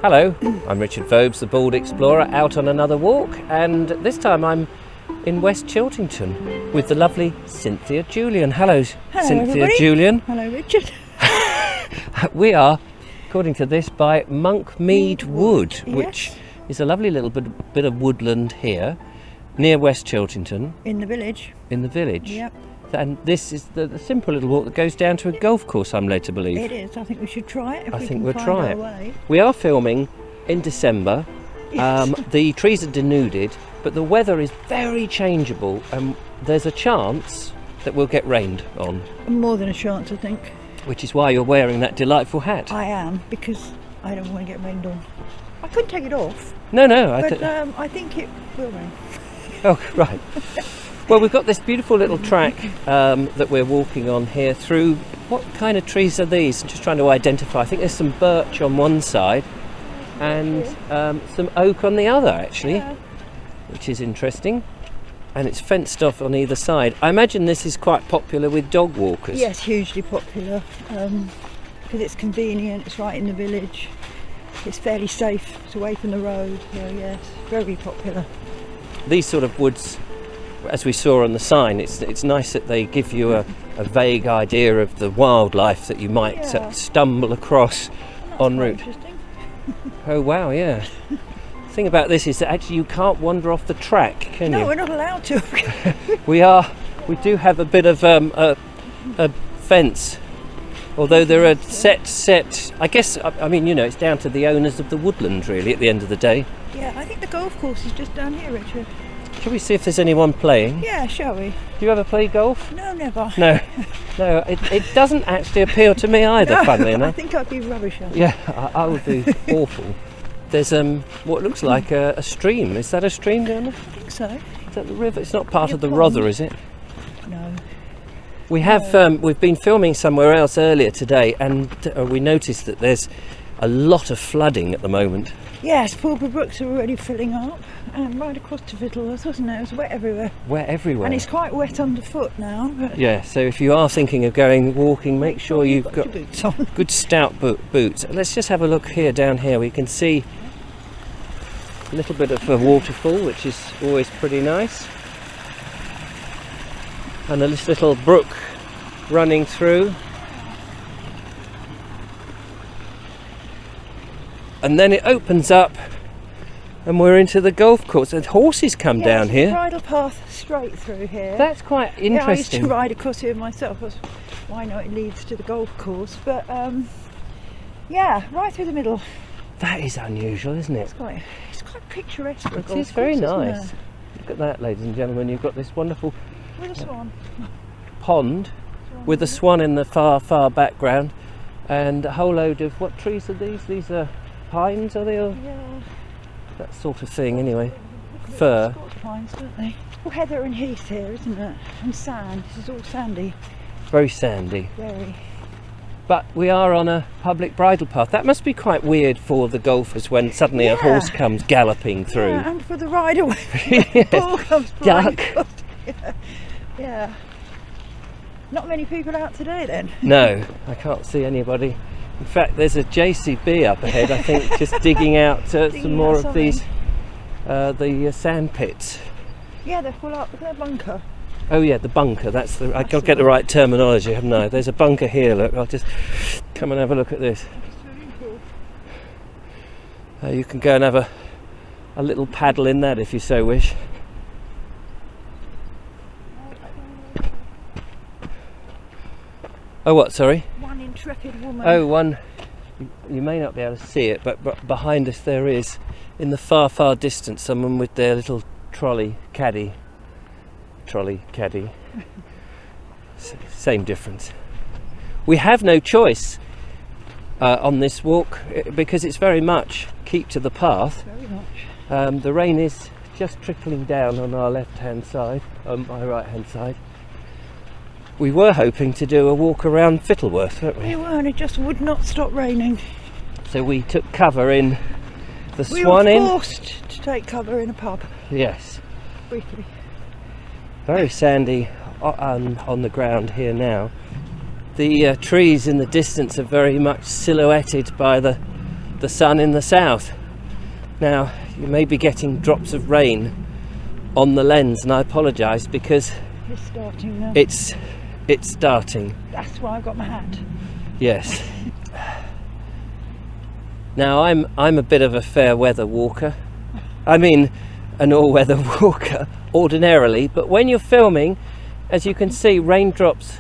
Hello, I'm Richard Vobes, the Bald Explorer, out on another walk, and this time I'm in West Chiltington with the lovely Cynthia Julian. Hello, Cynthia everybody. Julian. Hello, Richard. We are, according to this, by Monkmead Wood, Yes. which is a lovely little bit of woodland here, near West Chiltington. In the village. In the village. Yep. And this is the simple little walk that goes down to a golf course, I'm led to believe. It is. I think we should try it if I we think can we'll find try our it. way. We are filming in December. Yes. The trees are denuded, but the weather is very changeable, and there's a chance that we'll get rained on, More than a chance, I think. which is why you're wearing that delightful hat. I am, because I don't want to get rained on. I could take it off, No, but I think it will rain. Oh, right. Well, we've got this beautiful little track that we're walking on here through. What kind of trees are these? I'm just trying to identify. I think there's some birch on one side and some oak on the other, actually, Yeah. which is interesting. And it's fenced off on either side. I imagine this is quite popular with dog walkers. Yes, hugely popular, because it's convenient, it's right in the village, it's fairly safe, it's away from the road, so yes, very popular. These sort of woods, as we saw on the sign, it's nice that they give you a vague idea of the wildlife that you might Yeah. stumble across That's en quite route. interesting. Oh wow, yeah. The thing about this is that actually you can't wander off the track, can No, you? we're not allowed to. We do have a bit of a fence, although there are set. I guess I mean, you know, it's down to the owners of the woodland really. At the end of the day, Yeah, I think the golf course is just down here, Richard. shall we see if there's anyone playing? Yeah, shall we? Do you ever play golf? No, never. No, it doesn't actually appeal to me either. No, Funnily I enough, think I'd be rubbish at it. yeah, I would be awful. There's what looks like a stream. Is that a stream down there? I think so. Is that the river? It's not part Your of the pond. Rother, is it? No. We have we've been filming somewhere else earlier today, and we noticed that there's a lot of flooding at the moment. Yes, Pulborough Brooks are already filling up, and right across to Fiddleworth, wasn't it? It was wet everywhere. We're everywhere. And it's quite wet underfoot now. But Yeah, so if you are thinking of going walking, make sure you've your got boots on. good stout boots. Let's just have a look here down here. We can see a little bit of a waterfall, which is always pretty nice, and this little brook running through, and then it opens up and we're into the golf course, and horses come down Yes, here. bridle path straight through here. That's quite Yeah, I used to interesting. ride across here myself. That's why I know it leads to the golf course. But yeah, right through the middle. That is unusual, isn't it? It's quite picturesque. For a It golf is very course, isn't nice. it? Look at that, ladies and gentlemen. You've got this wonderful With a swan. pond with a swan in the far background, and a whole load of, what trees are these? These are pines, are they? Or Yeah. that sort of thing, anyway. Look at Fir. the Scots pines, don't they? All heather and heath here, isn't it? And sand. This is all sandy. Very sandy. Very. But we are on a public bridle path. That must be quite weird for the golfers when suddenly a Yeah. horse comes galloping through. Yeah, and for the rider when Yes. the ball comes Duck. flying across. Yeah. Not many people out today then. No, I can't see anybody. In fact, there's a JCB up ahead, I think, just digging out Digging some more out of these, the sand pits. Yeah, they're full up. Look at that bunker. Oh yeah, the bunker, I've got to the get the one. right terminology, haven't I? There's a bunker here, look, I'll just come and have a look at this. You can go and have a little paddle in that if you so wish. Oh what, sorry? One intrepid woman. Oh, one, you may not be able to see it, but behind us there is, in the far distance, someone with their little trolley caddy. Same difference. We have no choice on this walk because it's very much keep to the path. Very much. The rain is just trickling down on our left hand side, on my right hand side. We were hoping to do a walk around Fiddleworth, weren't We we? were, and it just would not stop raining. So we took cover in the We Swan were Inn. forced to take cover in a pub, Yes, briefly. very sandy on the ground here now. The trees in the distance are very much silhouetted by the the sun in the south. Now you may be getting drops of rain on the lens, and I apologise because It's starting now. it's starting. That's why I've got my hat. Yes. Now I'm a bit of a fair weather walker. I mean, an all-weather walker ordinarily, but when you're filming, as you can see, raindrops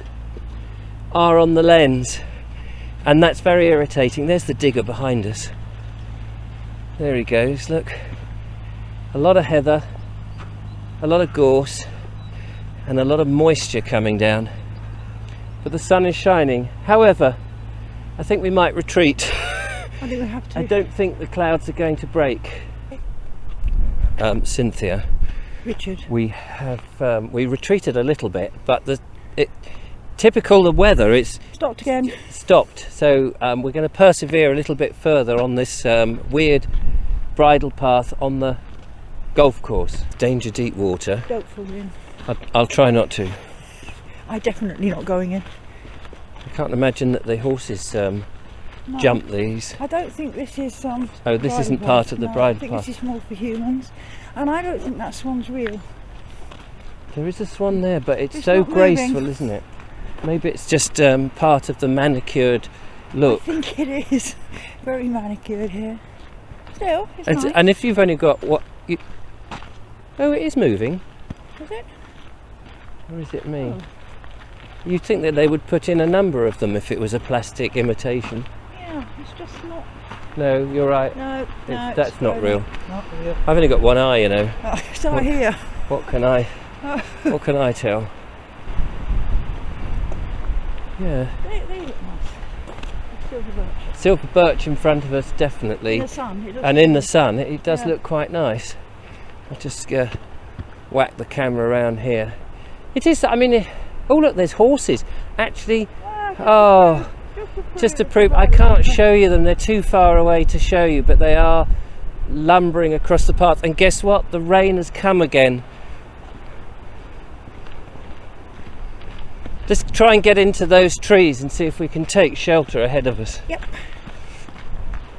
are on the lens, and that's very irritating. There's the digger behind us. There he goes, look. A lot of heather, a lot of gorse, and a lot of moisture coming down. But the sun is shining. However, I think we might retreat. I think we have to. I don't think the clouds are going to break. Cynthia, Richard. we retreated a little bit, but typical of weather, it's Stopped again. stopped. So we're going to persevere a little bit further on this weird bridle path on the golf course. Danger deep water. Don't fall in. I'll try not to. I'm definitely not going in. I can't imagine that the horses No. jump these. I don't think this is Oh, this bridle isn't path. part of the No, bridle I think path. this is more for humans, and I don't think that swan's real. There is a swan there, but it's It's so not moving. graceful, isn't it? Maybe it's just part of the manicured look. I think it is very manicured here. Still, it's nice. And if you've only got what you... Oh, it is moving. Is it? Or is it me? Oh. You'd think that they would put in a number of them if it was a plastic imitation. Yeah, it's just not. No, you're right. No, no. That's it's not very real. Not real. I've only got one eye, you know. Oh, so What? I hear. What can I tell? Yeah. They look nice. Silver birch. Silver birch in front of us, definitely. In the sun. It looks And in the nice. sun, it does Yeah. look quite nice. I'll just whack the camera around here. It is, I mean, oh look, there's horses. Actually, oh, just to prove, I can't show you them, they're too far away to show you, but they are lumbering across the path. And guess what? The rain has come again. Just try and get into those trees and see if we can take shelter ahead of us. Yep.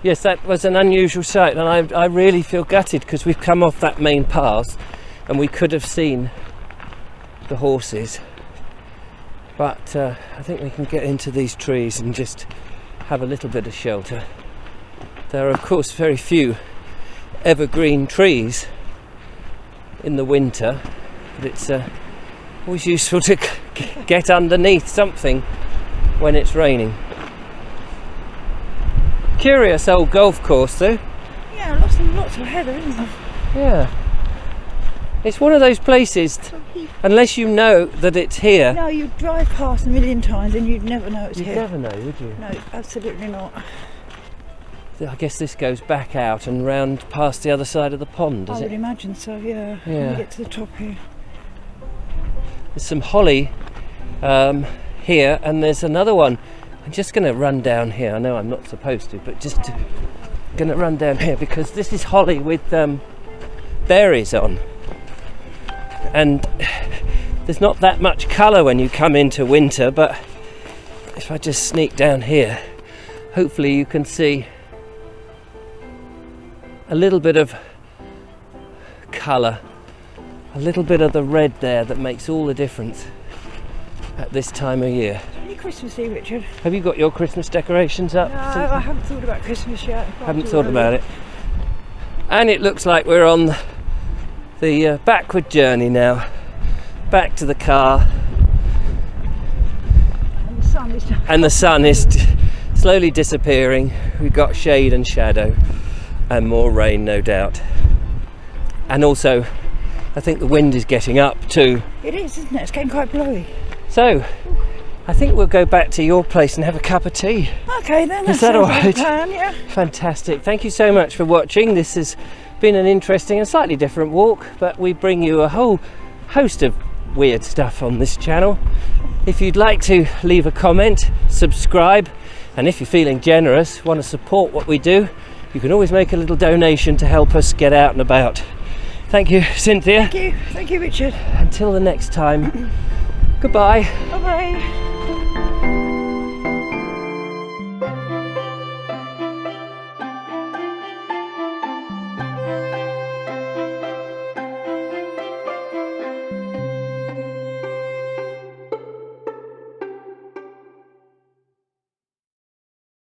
Yes, that was an unusual sight, and I really feel gutted because we've come off that main path and we could have seen the horses. But I think we can get into these trees and just have a little bit of shelter. There are, of course, very few evergreen trees in the winter, but it's always useful to get underneath something when it's raining. Curious old golf course though. Yeah, lots of heather, isn't there? Yeah. It's one of those places, unless you know that it's here, No, you'd drive past a million times and you'd never know it's you'd here. never know, would you? No, absolutely not. I guess this goes back out and round past the other side of the pond, I does would it? imagine so, yeah. Yeah. When we get to the top here. There's some holly here, and there's another one. I'm just going to run down here. I know I'm not supposed to, but just going to run down here because this is holly with berries on. And there's not that much colour when you come into winter, but if I just sneak down here, hopefully you can see a little bit of colour, a little bit of the red there that makes all the difference at this time of year. Any Christmassy, Richard? Have you got your Christmas decorations up? No, I haven't thought about Christmas yet. Haven't thought about it. And it looks like we're on the backward journey now, back to the car, And the sun is and the sun is slowly disappearing. We've got shade and shadow and more rain, no doubt. And also I think the wind is getting up too. It is, isn't it? It's getting quite blowy. So I think we'll go back to your place and have a cup of tea. Okay then, Is that sounds all like a right? plan, yeah. Fantastic. Thank you so much for watching. This has been an interesting and slightly different walk, but we bring you a whole host of weird stuff on this channel. If you'd like to leave a comment, subscribe, and if you're feeling generous, want to support what we do, you can always make a little donation to help us get out and about. Thank you, Cynthia. Thank you, Richard. Until the next time, goodbye. Bye bye.